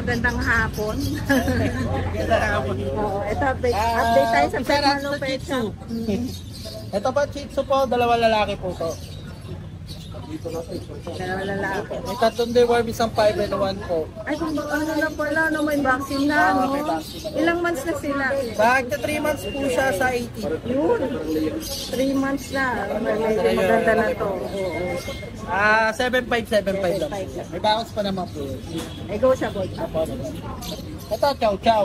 magandang hapon. Magandang hapon. Oo, ito update tayo sa Pet Malo Pet Shop. Ito pa, Shih Tzu po, dalawang lalaki po to. Dalawa lalaki. May tatlong deworm, isang 5 and 1 po. Ay, kung ano na pala, no, may vaccine na, no? may vaccine. Ilang months na sila? Bagta 3 months po siya sa 80. Yun. 3 months na. Medyo maganda na to. Oo. 7.5 lang. May bawas pa naman po. Negotiable. Ito, chow chow.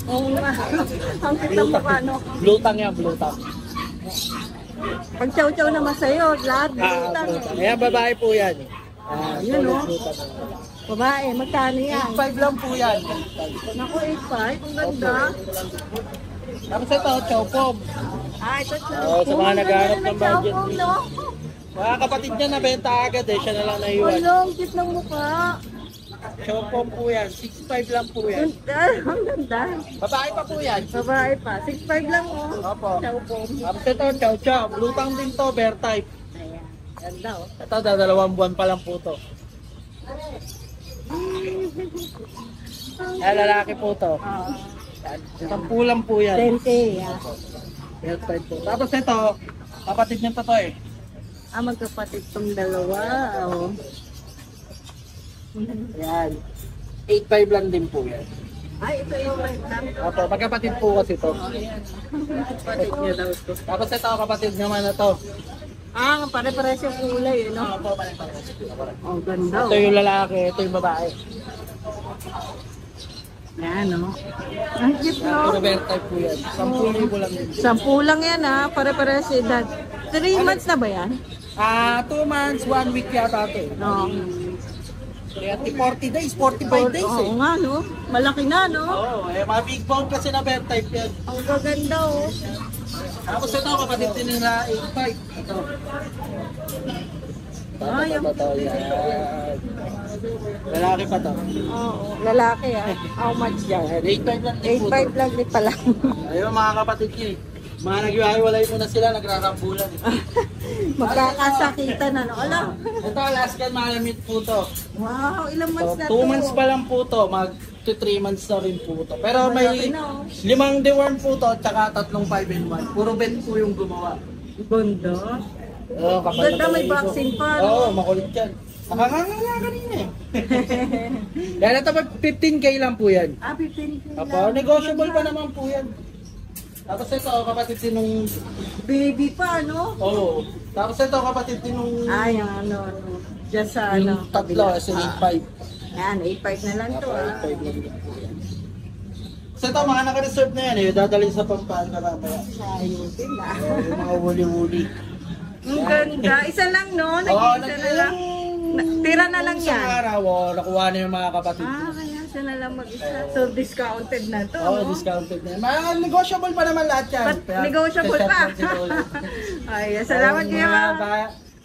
Oo nga. Ang kita mukha, no? Blutang yan, blutang. Pag chow-chow naman sa'yo, lahat blutang. Ayan, babae po yan. Yun, no? Babae, magkano yan? 8.5 lang po yan. Naku, 8.5. Ang ganda. Tapos ito, chow pom. Ito chow. Oo, sa mga naghahanap ng budget. Chow, no? Mga kapatid niya nabenta agad eh, siya na lang naiwan. Ang cute ng mukha. Chow pom po yan, 6.5 lang po yan. Ang ganda. Babae pa po yan. Babae pa. 6.5 lang, oh. Opo. Chow po. Tapos ito, chow chow. Blutang din to, bear type. Ayan. Ganda, oh. Ito, 2 buwan pa lang po to. Ay, lalaki po to. 10 lang po yan. 20, yeah. Bear type po. Tapos ito, kapatid niya to eh. Magkapatid tong dalawa, oh. Ayan. 8.5 lang din po yan. Ay, ito yung right lang. Opo, magkapatid po kasi to. Kapatid niya daw ito. Tapos ito, kapatid naman na to. Pare-pares yung kulay, no? Opo, Oh, ganda, ito yung lalaki, ito yung babae. Yan, no? Ang cute, no? Puro bear type po yan. 10,000 lang din. 10 lang yan, ha? Pare-pares edad. 3 months na ba yan? 2 months, 1 week yata ito eh. No. 40 days, 45 days eh. Oo nga, no? Malaki na, no? Oo, mga big bone kasi na bear type yan. Ang gaganda, oh. Tapos ito, kapatid din nila 8.5. Ito. Ay, Ito, yan. Lalaki pa to. Oo, lalaki, ah. How much yan? 8.5 lang din po to. 8.5 lang din pala. Ayun mga kapatid niya eh. Mga nag-iwalay mo na sila, nagrarambulan eh. Magkakasakitan, ano? Alam. Ito, Alaskan Malamute po to. Wow, ilang months na 2 to? months pa lang po to, mag 3 months na rin po to. Pero Malaki may na, oh. 5 deworm po to, tsaka 3 5 and 1. Puro bet po yung gumawa. Ganda. Oo, kapal Ganda, na may pala vaccine ito. pa, no? Oo, makulit yan. Nakakanganga kanina eh. Yan, ito 15k lang po yan. 15 Apo, negotiable pa naman po yan. Tapos ito, kapatid din nung... Baby pa, no? Oo. Tapos ito, kapatid din nung... Ay, ano. Diyan sa, ano. Yung tatlo, as in 8.5. Yan, 8.5 na lang to, ah. 8.5 lang din po yan. So ito, mga naka-reserve na yan eh. Dadalhin sa pampaan ka mamaya. Ayusin na. Yung mga wuli-wuli. Ang ganda. Isa lang, no? Nag-iisa na lang. Tira na lang Sa yan. araw, nakuha na yung mga kapatid. Kaya siya na lang mag-isa. So, discounted na to, Oo, no? discounted na yan. Mga negotiable pa naman lahat yan. But negotiable pa. Ay, salamat kayo,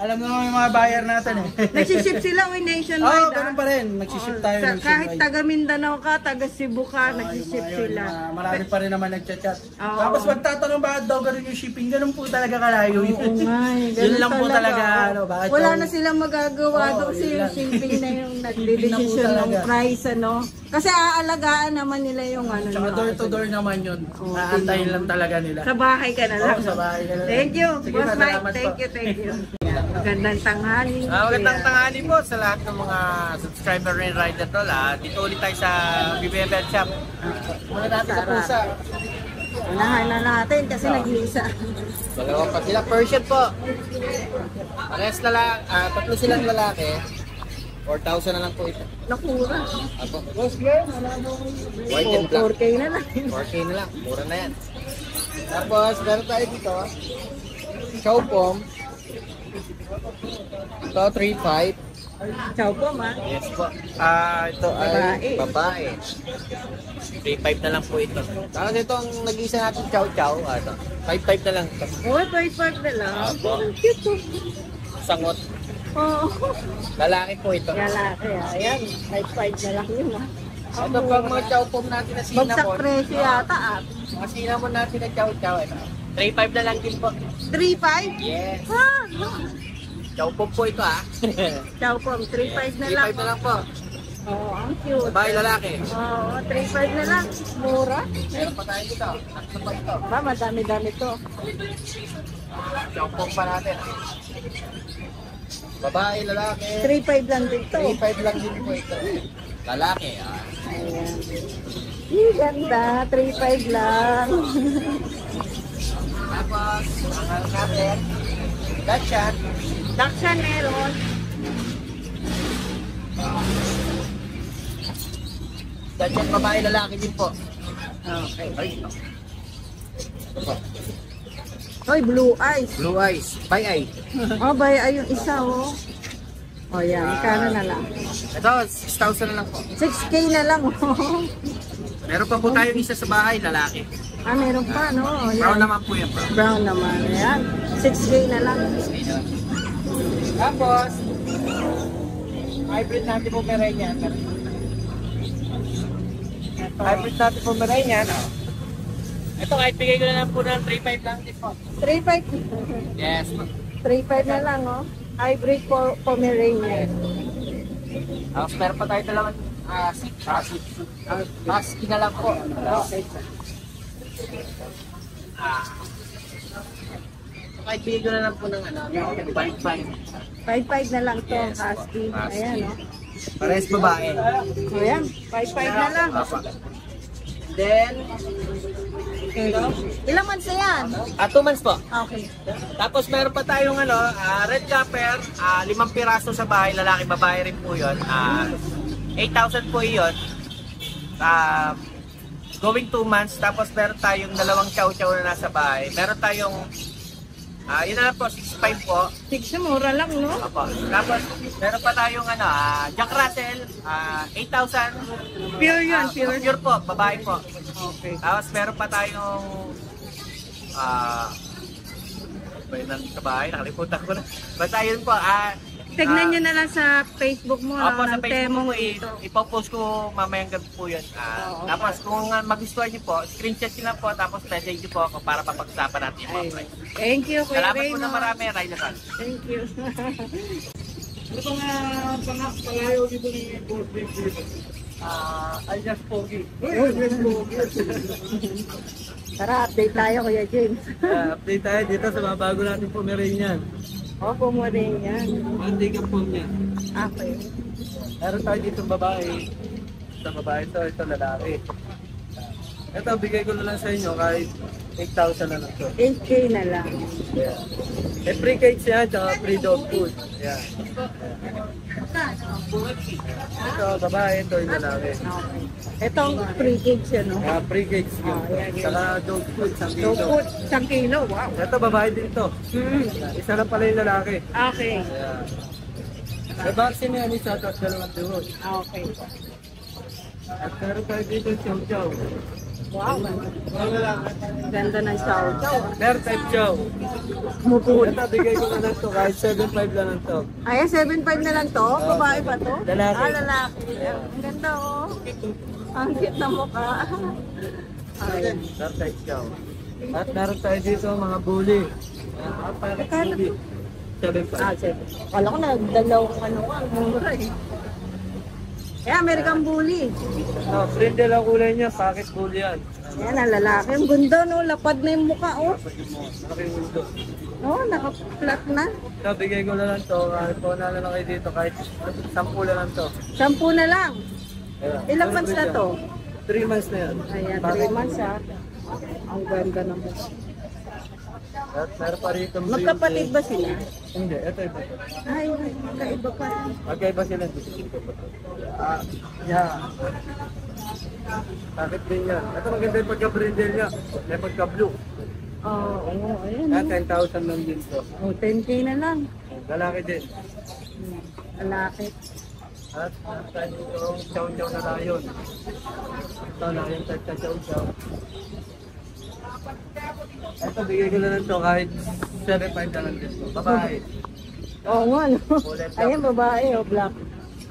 Alam mo naman yung mga buyer natin eh. Nagsiship sila, nationwide, Oo, ganun pa rin. Nagsiship tayo nationwide. Kahit taga Mindanao ka, taga Cebu ka, nagsiship sila. Marami pa rin naman nagchat-chat. Oo. Tapos magtatanong bakit daw ganun yung shipping, ganun po talaga kalayo yun. Oo nga, Yun lang po talaga. Bakit wala daw- na silang magagawa Oo, doon kasi yun yung lang. shipping na yung Shipping na po nagde-decision ng talaga. price, ano. Kasi aalagaan naman nila yung ano. Tsaka yung door to door naman yun. Aantayin lang talaga nila. Sa bahay ka na lang. Oo, sa bahay ka na lang. Thank you, Sige, Boss Mike. salamat Thank po. you, thank you. Magandang tanghali. Magandang tanghali po sa lahat ng mga subscriber ni Rider Roll. Dito ulit tayo sa BBM Pet Shop. Mga natin sa pusa. Unahan na natin kasi nag-iisa. Dalawa pa sila. Persian po. Parehas tatlo silang lalaki. 4,000 na lang po ito. Nakura. Apo. White and black. 4K na lang. 4K na lang. Mura na yan. Tapos, meron tayo dito. Chow Pom. Ito, 3,500. Ciao po, ma. Yes po. Ito ay babae. 3,500 na lang po ito. Tapos ito ang nag-isa natin chow chow. Ito, 5,500 na lang ito. Oh, 5 na lang. Cute to. Sangot. Oo. Lalaki po ito. Lalaki, ayan. 5 na lang yun, ha. Ito pang mga chow pom natin na Bagsak cinnamon. presyo yata, ah. Mga cinnamon natin na chow chow. Ito. 3,500 na lang din po. 3.5? Yes. Ha? Chow pom po ito Ciao po, 3.5 na lang. 3,500 na lang po. Oo, ang cute. Babae, lalaki. Oo, 3.5 na lang. Mura. Meron pa tayo dito. Tatlo pa ito. Ba, madami-dami to. Chompong pa natin. Babae, lalaki. 3.5 lang din to. 3.5 lang din po ito. Lalaki. Ayan. Ganda, 3.5 lang. Tapos, ang natin, Dachshund. Dakshan meron. Dachshund, babae, lalaki din po. Okay. Ay, ito po. Hoy, blue eyes. Blue eyes. By eye. Oh, bay, ay yung isa, oh. O yan, kano na lang? Ito, 6,000 na lang po. 6K na lang, oh. Meron pa po tayong isa sa bahay, lalaki. Ah, meron pa, no? O, Brown yan. naman po yan, bro. Brown naman. Ayan. 6K na lang. Tapos, hybrid natin po Pomeranian. Hybrid natin po Pomeranian. Ito, kahit bigay ko na lang po ng 3.5 lang din po. 3.5. Yes, po. 3.5 na lang, oh. Hybrid Pomeranian. Tapos, meron pa tayo dalawang husky na lang po. Okay. Kahit bigay ko na lang po ng 5.5. 5.5 na lang to, husky. Ayan, oh. Parehas babae. O yan, 5.5 na lang. Then, Ilang months na yan? 2 months po. Okay. Tapos meron pa tayong red copper, 5 piraso sa bahay, lalaki, babae rin po yun. 8,000 po yun. Going 2 months, tapos meron tayong dalawang chow-chow na nasa bahay. Meron tayong, yun na lang po, 6.5 po. 6 na, mura lang, no? Opo. Tapos meron pa tayong Jack Russell, 8,000. Pure yun, pure. Pure po, babae po. Okay. Tapos meron pa tayong ba yun ang kabahay? Nakalimutan ko na. Basta yun po. Tignan nyo na lang sa Facebook mo. Opo, sa ng Facebook Temong ko, dito. ipopost ko mamayang gabi po yun. Oo, Tapos kung magustuhan nyo po, screenshot nyo lang po, tapos message nyo po ako para mapag-usapan natin yung mga Ay. price. Thank you, Kuya Salamat po Raymond. na marami, Ryla San. Thank you. Ano pang pangayaw dito ni Boss Big dito? Alias Pogi. Alias Pogi. Tara, update tayo, Kuya James. Update tayo dito sa mga bago natin Pomeranian. Opo mo rin yan. Mandigang po niya. Okay. Meron tayo dito babae. Sa babae ito lalaki. Ito, bigay ko na lang sa inyo kahit 8,000 na lang to. 8K na lang. Yeah. Eh, free cakes yan, tsaka free dog food. Yeah. Ito, babae, ito yung lalaki. Okay. Itong free cakes yun, no? Free cakes yun. yan. Tsaka dog food, isang So, kilo. put 1 kilo. Wow. Ito, babae din to. Isa lang pala yung lalaki. Okay. Yeah. May vaccine yan isa, tapos dalawang duhod. Okay. At meron tayo dito chow chow. Wow. Ganda ng chow chow. Bear type chow. Mupul. Ito, bigay ko na lang to, kahit 7.5 lang lang to. Ay, 7.5 na lang to? Babae pa to? Lalaki. Lalaki. Ang ganda, oh. Ang cute na mukha. Ay. Bear type chow. At meron tayo dito mga bully. Magkano to? 7.5. 7. Kala ko na dalawang ang mura eh. Kaya American Bully. Brindle ang kulay niya, packet bully yan. Yan ang lalaki. Ang ganda, no? Lapad na yung mukha, oh. Malaki yung mundo. No, naka-flat na. Ito, bigay ko na lang to, kahit po na lang kayo dito, kahit 10 na lang to. 10 na lang. Ayan. Ilang months na to? 3 months na yan. Ayan, 3 months, ha. Ang ganda ng mukha. At meron pa rito. Magkapatid ba sila? Hindi, ito iba. Ay, magkaiba pa. Magkaiba sila dito. Yeah. Bakit din yan? Ito maganda yung pagka-brindle niya. May pagka-blue. Oo, ayun. At 10,000 lang din to. Oh, 10K na lang. Lalaki din. Lalaki. At tayo dito yung chow-chow na layon. Ito, layon type na chow-chow. Ito, bigay ko na lang to kahit 7.5 na lang din to. Babae. Oo nga, no? Ayan, babae, oh, black.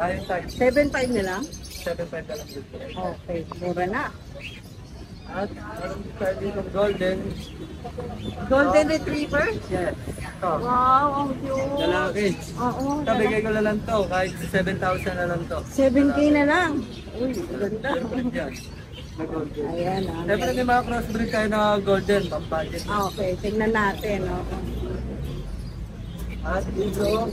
Layon type. 7.5 na lang? 7.5 na lang din to. Okay, mura na. At meron tayo dito golden. Golden Retriever? Yes. Ito. Wow, ang cute. Lalaki. Oo, Kabigay ko na lang to, kahit 7,000 na lang to. 7K na lang. Uy, ganda. Yan. Na golden. Ayan, Siyempre may mga crossbreed tayo na golden, pang-budget. Okay, tingnan natin. Oh. At dito,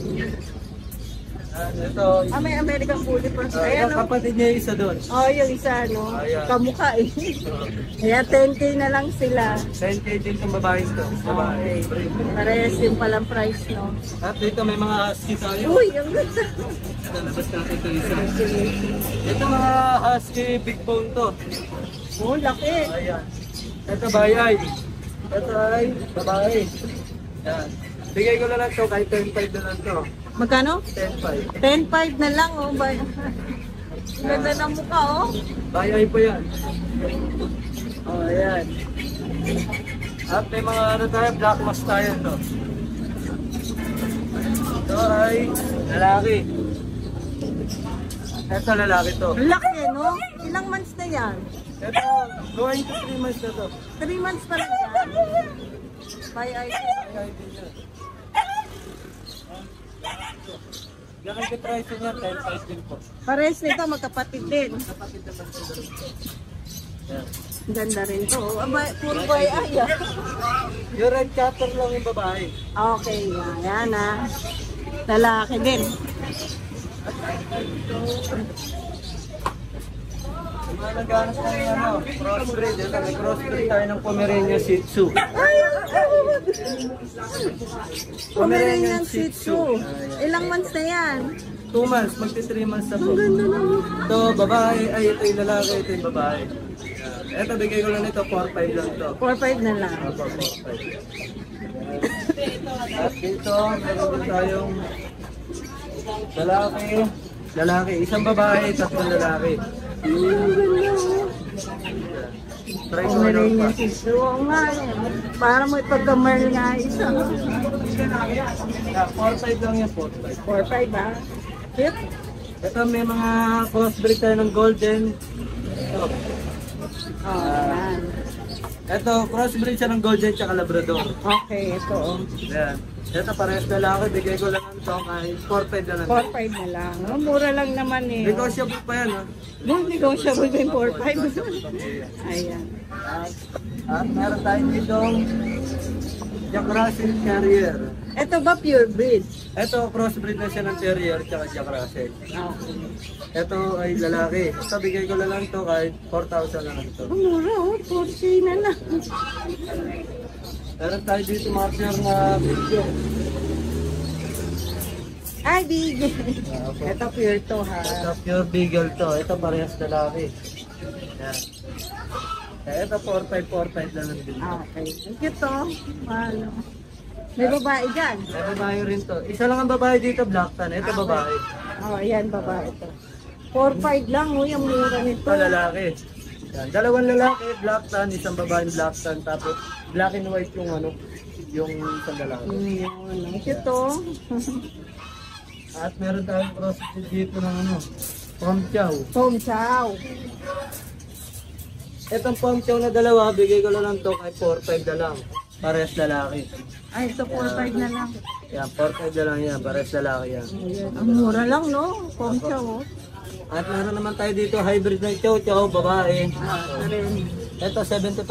ito, May American Bully Furs. yung Ayan, oh. kapatid niya isa doon. Oh, yung isa, no? Ayan. Kamukha eh. Ayan, 10K na lang sila. 10K din itong babae ito. Babae. Okay. Parehas yung palang price, no? At dito may mga husky tayo. Uy, ang ganda. Lalabas natin ito isa. Ito mga husky big bone to. Oh, laki. Ayan. Ito bayay. Ito ay babae. Yan. Bigay ko na lang to, kahit 10,500 na lang to. Magkano? 10,500. 10.5 na lang, oh. Ganda ng mukha, oh. Bayay po yan. Oh, ayan. At may mga ano tayo, black mask tayo to. Ito ay lalaki. Ito lalaki to. Laki, no? Ilang months na yan? Ito, going to 3 months na to. 3 months pa lang yan. By ID. Bayay din yan. Yan ang price niya, 10,500 din po. Pares nito, magkapatid din. Kapatid naman po. Yan. Ganda rin to. Oh. Aba, puro by ID. Yung red cutter lang yung babae. Okay, yan ah. Lalaki din. Yung mga naghahanap tayo ano, crossbreed. Ito, may crossbreed tayo ng Pomeranian Shih Tzu. Pomeranian Shih Tzu. Ilang months na yan? 2 months, magti 3 months na po. Ang ganda naman. Ito, babae. Ay, ito yung lalaki, ito yung babae. Ito, bigay ko lang ito, 4,500 lang ito. 4.5 na lang. Apo, 4,500. At dito, meron din tayong lalaki. Lalaki, isang babae, 3 lalaki. Ang ganda, oh. Try ko na Pomeranian pa. Shih Tzu. Oo nga, eh. Para mo ipagkamal nga isa. Yeah, 4,500 lang yan, 4,500. 4.5 ah. Cute. Ito, may mga crossbreed tayo ng golden. Ito. Oh, yan. Ito, crossbreed siya ng golden tsaka labrador. Okay, ito oh. Yan. Ito, parehas lalaki. Bigay ko lang ito kahit 4,500 na lang. 4.5 na lang. Oh, mura lang naman eh. Negotiable pa yan, ha? Non-negotiable din 4.5. Ayan. At meron tayo ditong Jack Russell Terrier. Ito ba pure breed? Ito, crossbreed na siya ng Terrier tsaka Jack Russell. Okay. Ito ay lalaki. Ito, bigay ko lang ito kahit 4,000 na lang ito. Ang mura oh. 4K na lang. Meron tayo dito mga pure na video. Ay, big. Ito pure to ha. Ito, pure beagle to. Ito, parehas lalaki. Yan. Ito, 4,500 na lang din. Okay. Thank you to. Ano. May babae dyan. May babae rin to. Isa lang ang babae dito, black tan. Ito, babae. Oh, ayan babae to. 4.5 lang. Uy, ang mura nito. Ito, lalaki. Yan. Dalawang lalaki, black tan, isang babae black tan, tapos black and white yung ano, yung isang lalaki. Yun. Thank you to. At meron tayong cross dito ng ano, Pom Chow. Tom Chow. Itong Pom Chow na dalawa, bigay ko na lang to kahit 4,500 na lang. Parehas lalaki. Ay, ito 4.5 na lang. Yan, 4,500 na lang yan, parehas lalaki yan. Ayan. Ang mura lang, no? Tom Chow, oh. At meron naman tayo dito hybrid ng Chow Chow, babae. Ito rin. Ito 75%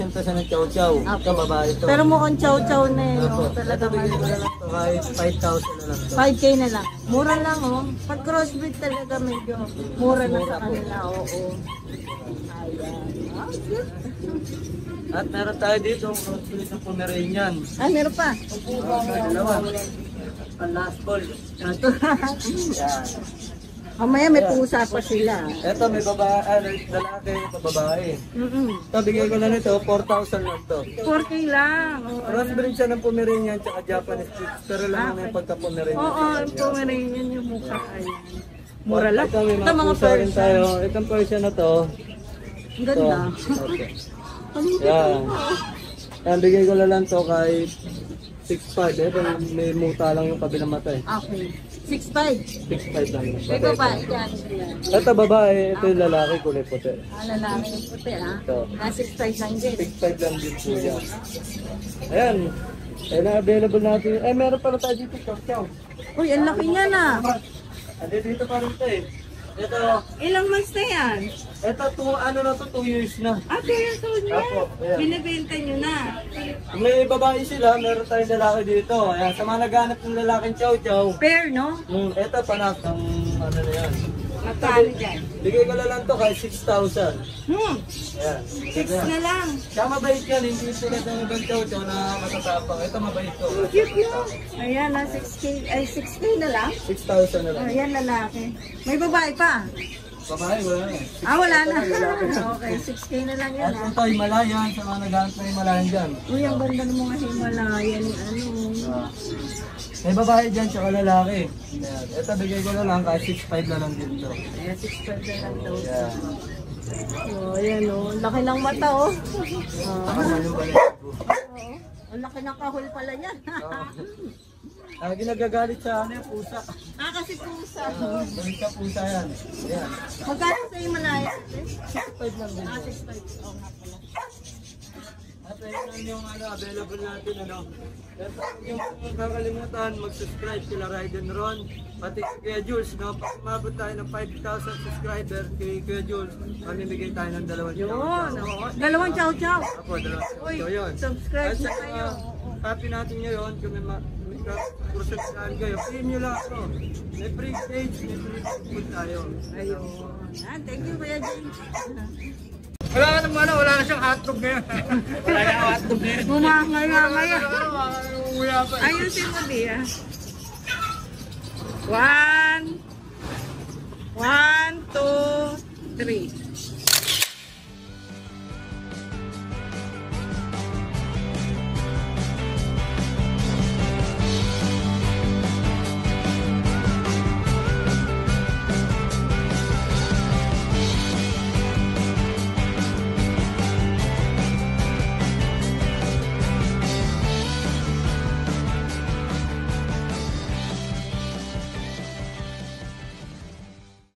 sa ng Chow Chow. Ito babae to. Pero mukhang Chow Chow na eh. Opo. Oh, talaga Ito bigay ko na lang to kahit 5,000 na lang to. 5K na lang. Mura lang, oh. Pag crossbreed talaga medyo mura na sa kanila, oo. Ayan. Ah, cute. At meron tayo dito ang crossbreed ng Pomeranian. Ay, meron pa. Dalawa. Ang last ball. Ito. Yan. Mamaya may pusa pa sila. Ito may babae, lalaki, babae. Ito bigay ko na nito, 4,000 lang to. 4K lang. Oo, Crossbreed siya ng Pomeranian tsaka Japanese Spitz. Pero lang naman yung pagka-Pomeranian. yung Pomeranian yung mukha. Ayan. Mura lang. Ito may Ito mga mga pusa rin person. tayo. Itong Persian na to. Ang ganda. Okay. Ang Yan. Yan, bigay ko na lang to kahit 6,500. Ito may muta lang yung kabilang mata eh. Okay. 6'5". 6'5 lang. May babae dyan. Yan. Ito babae, ito yung lalaki, kulay puti. Lalaki yung puti ha. Ito. Na 6'5 lang din. 6'5 lang din po yan. Ayan. Ayan na available natin. Eh, meron pala tayo dito, chow chow. Uy, ang laki niya na. Dito pa rin ito eh. Ito, Ilang months na yan? ito, 2 years na. 2 years old na. Apo, ayan. Binibenta nyo na. Kung may babae sila, meron tayong lalaki dito. Ayan, sa mga naghanap ng lalaking chow chow. Pair, no? Ito, panak ng ano na yan. Magkano dyan? Bigay ko na lang to kahit 6,000. Ayan. 6 na lang. Siya mabait yan, hindi sila ng ibang chow chow na matatapang. Ito mabait to. Cute no? Ayan na, 6K, ay 6K na lang. 6,000 na lang. Ayan, lalaki. May babae pa. Babae, wala na. Wala na. Okay, 6K na lang yan At ha. ito, Himalayan, sa mga naghanap ng Himalayan dyan. Uy, ang ganda ng mga Himalaya ni ano. May babae dyan, tsaka lalaki. Ayan. Ito, bigay ko na lang kahit 6,500 na lang dito. Ayan, 6'5 na lang daw. Ayan. Oh, ayan oh. Laki ng mata oh. Ako na yung balik ko. Oo. Ang laki ng kahol pala yan. Ginagagalit sa ano yung pusa. Kasi pusa. Balik sa pusa yan. Ayan. Magkano sa Himalaya? 6,500 lang din. 6'5. Oo nga pala. At ayun yung ano, available natin ano. Pero yung kakalimutan, mag-subscribe kila Raiden Ron, pati si Kuya Jules, no? Pag umabot tayo ng 5,000 subscriber kay Kuya Jules, mamimigay tayo ng 2 Yun, chow. oo. Dalawang chow-chow. Ako, 2 Uy, chow yun. subscribe At na saka, kayo. copy natin ngayon, kung may kursusan kayo, pay nyo lang ako. May free stage, may free food tayo. Ayun. Thank you, Kuya James. Wala ka naman, wala na siyang hotdog ngayon. Wala na hotdog ngayon. Bumangaya-ngaya. Umuya pa. Ayusin mo, Bia. 1, 2, 3.